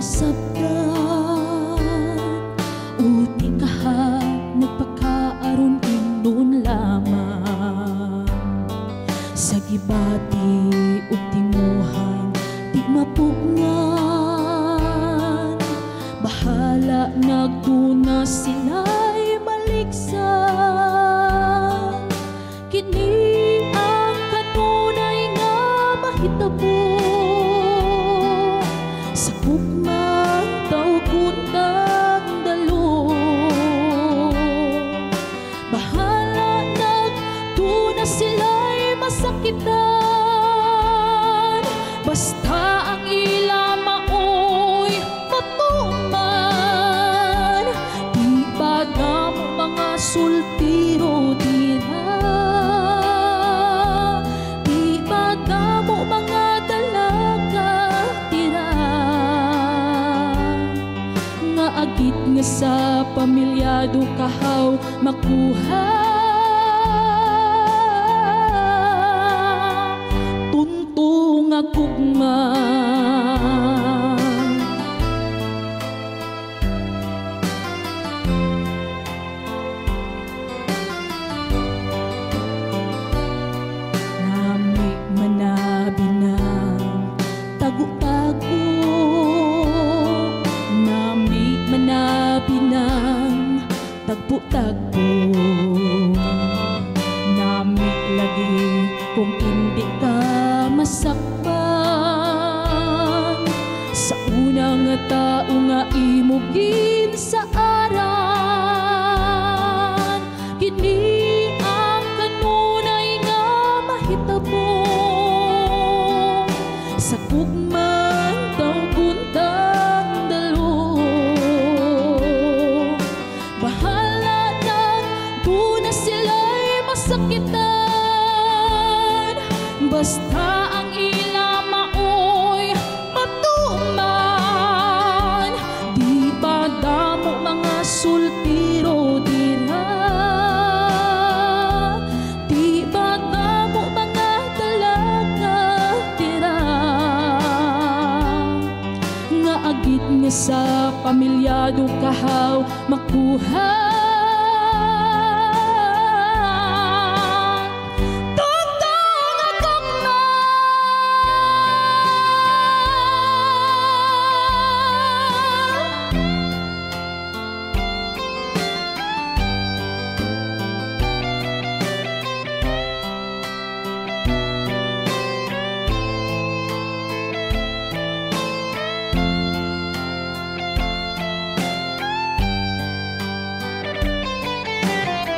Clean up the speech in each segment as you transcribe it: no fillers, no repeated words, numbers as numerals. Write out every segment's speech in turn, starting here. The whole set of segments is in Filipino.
sabdan uti kaha nagpakaaron inon lamang sa gibati ug tinguhan di mapugngan bahala nagduna sila'y maliksan kini ang kanunay nga mahitabo sa kukmang tawguntang dalo bahala nagduna sila'y masakitan basta ang ila maoy matuman di ba na mga sultiro dira di ba na mo mga dalaga tira nga agit nga sa pamilyado kahaw makuha tuntong agugma nami manabi ng tagu-tagu nami manabi ng tagpo-tagpo nami lagi kung hindi ka masakpan sa unang tao nga imugin sa aran kini ang kanunay nga mahitabo sa kugmang tawguntang dalo bahala nang duna sila'y masakitan basta ang ila maoy matuman di ba damo mga sultiro dira di ba damo mga dalaga dira nga agit nga sa pamilyado kahaw makuha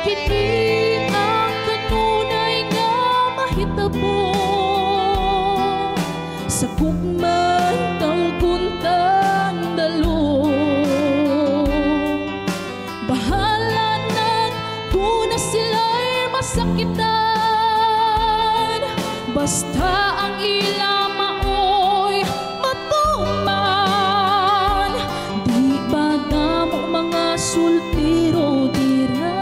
kini ang kanunay nga mahitabo sa kugmang tawguntang dalo bahala nagduna sila'y masakitan basta ang ila maoy matuman di ba damo mga sultiro dira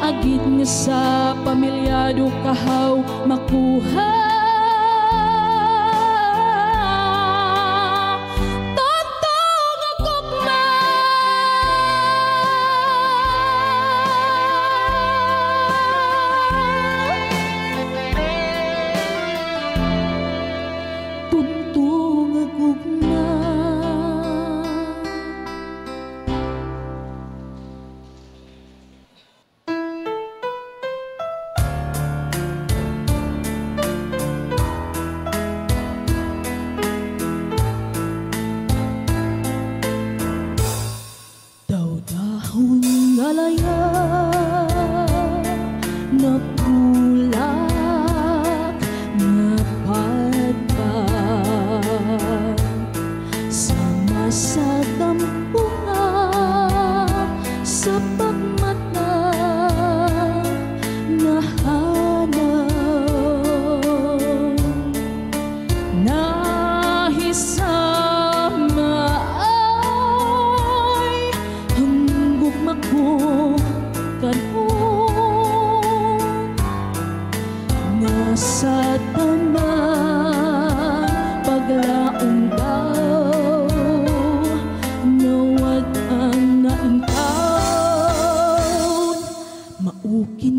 agit nga sa pamilyado kahaw makuha totong agugma tuntong agugma Tukin